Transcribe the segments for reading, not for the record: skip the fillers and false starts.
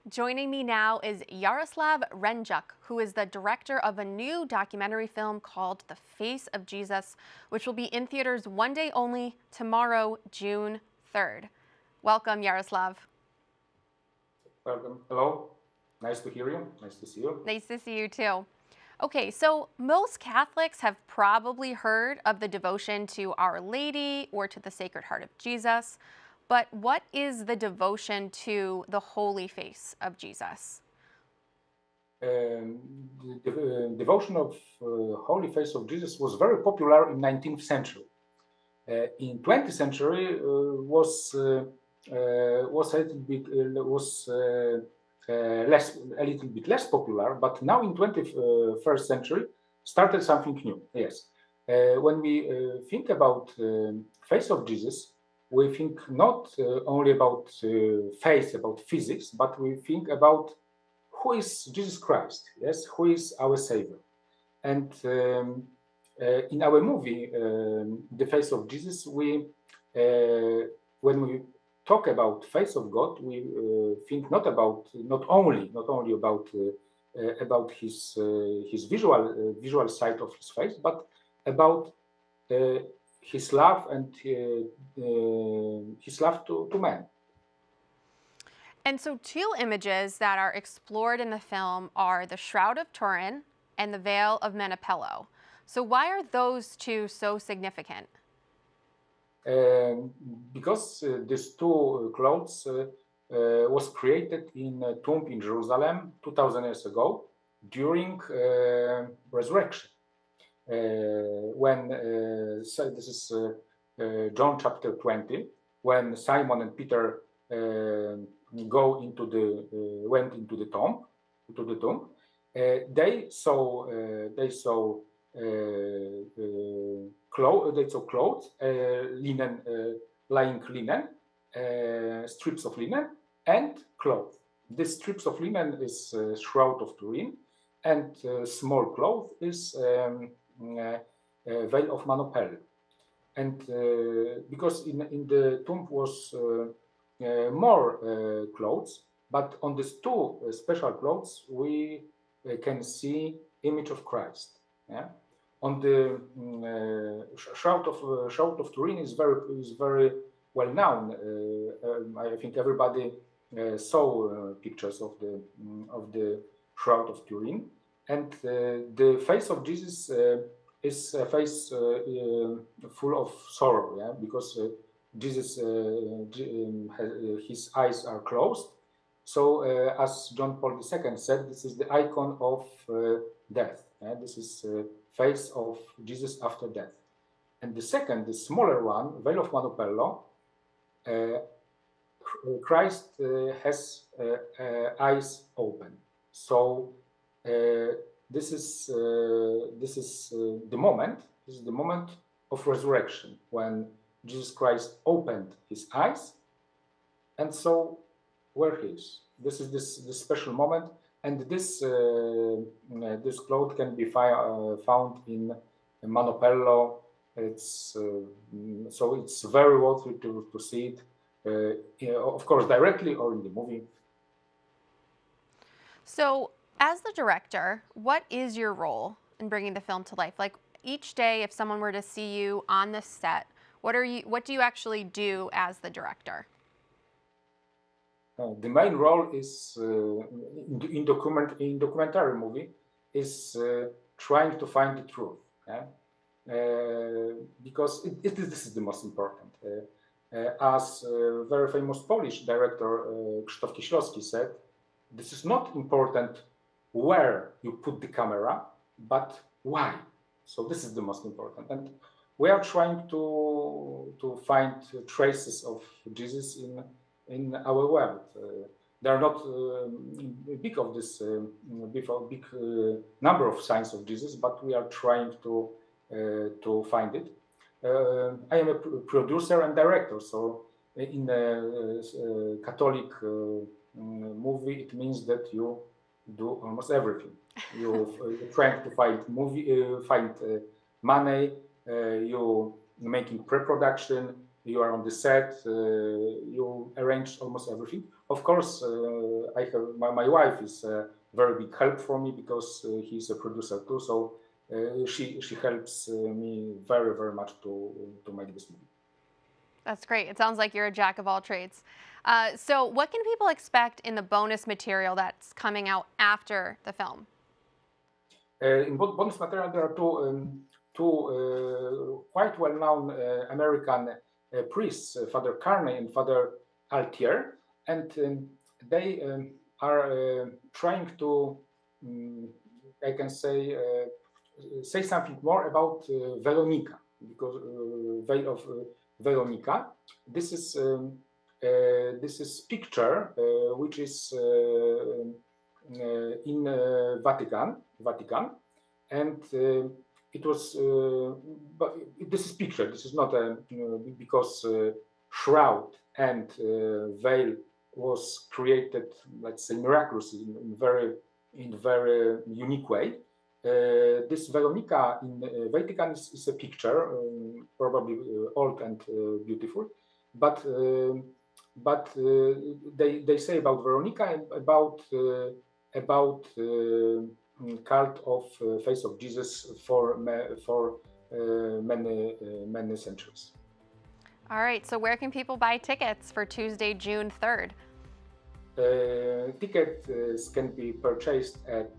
Joining me now is Jarosław Rędziak, who is the director of a new documentary film called The Face of Jesus, which will be in theaters one day only, tomorrow, June 3rd. Welcome, Jarosław. Welcome. Hello. Nice to hear you. Nice to see you. Nice to see you too. Okay, so most Catholics have probably heard of the devotion to Our Lady or to the Sacred Heart of Jesus, but what is the devotion to the Holy Face of Jesus? The devotion of Holy Face of Jesus was very popular in 19th century. In 20th century was a little bit less popular, but now in 21st century started something new. Yes, when we think about face of Jesus, we think not only about face, about physics, but we think about who is Jesus Christ. Yes, who is our Savior, and in our movie, The Face of Jesus, when we talk about face of God, we think not only about his visual side of his face, but about his love and his love to man. And so two images that are explored in the film are the Shroud of Turin and the Veil of Mannoppello. So why are those two so significant? Because these two clothes was created in a tomb in Jerusalem 2000 years ago during resurrection. So this is John chapter 20, when Simon and Peter went into the tomb. They saw clothes, linen, lying linen, strips of linen, and cloth. These strips of linen is Shroud of Turin, and small cloth is Veil of Mannoppello. And because in the tomb was more clothes, but on these two special clothes we can see image of Christ. Yeah? On the Shroud of Turin is very well known. I think everybody saw pictures of the Shroud of Turin, and the face of Jesus is a face full of sorrow. Yeah, because Jesus his eyes are closed. So as John Paul II said, this is the icon of death. Yeah? This is face of Jesus after death. And the second, the smaller one, Veil of Mannoppello, Christ has eyes open. So this is the moment. This is the moment of resurrection when Jesus Christ opened his eyes, and so where he is. This is this special moment, and this cloth can be found in Mannoppello. It's so it's very worthy to see it, of course, directly or in the movie. So, as the director, what is your role in bringing the film to life? Like each day, if someone were to see you on the set, what do you actually do as the director? The main role is in documentary movie is trying to find the truth, yeah? Because this is the most important. As very famous Polish director Krzysztof Kieślowski said, this is not important where you put the camera, but why. So this is the most important, and we are trying to find traces of Jesus in our world. There are not big number of signs of Jesus, but we are trying to find it. I am a producer and director, so in a Catholic movie, it means that you do almost everything. You're trying to find money. You making pre-production. you are on the set, you arrange almost everything. Of course, I have my wife is a very big help for me because he's a producer too. So she helps me very much to make this movie. That's great. It sounds like you're a jack of all trades. So, what can people expect in the bonus material that's coming out after the film? In bonus material, there are two quite well-known American priests, Father Carney and Father Altier, and they are trying to, I can say something more about Veronica, because Veil of Veronica. This is picture which is in Vatican, and it was. But this is picture. This is not a because shroud and veil was created, let's say, miraculously in very unique way. This Veronica in Vatican is a picture, probably old and beautiful, but they say about Veronica and about cult of face of Jesus for many centuries. All right, so where can people buy tickets for Tuesday, June 3rd? Tickets can be purchased at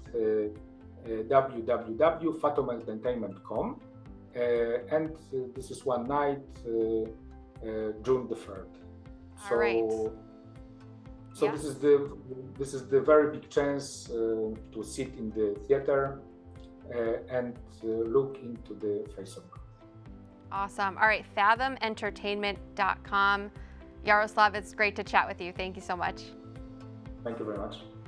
www.fatomentertainment.com, and this is one night, June the 3rd. All right. So Yeah. this is the very big chance to sit in the theater and look into the face of God. Awesome. All right, fathomentertainment.com. Jarosław, it's great to chat with you. Thank you so much. Thank you very much.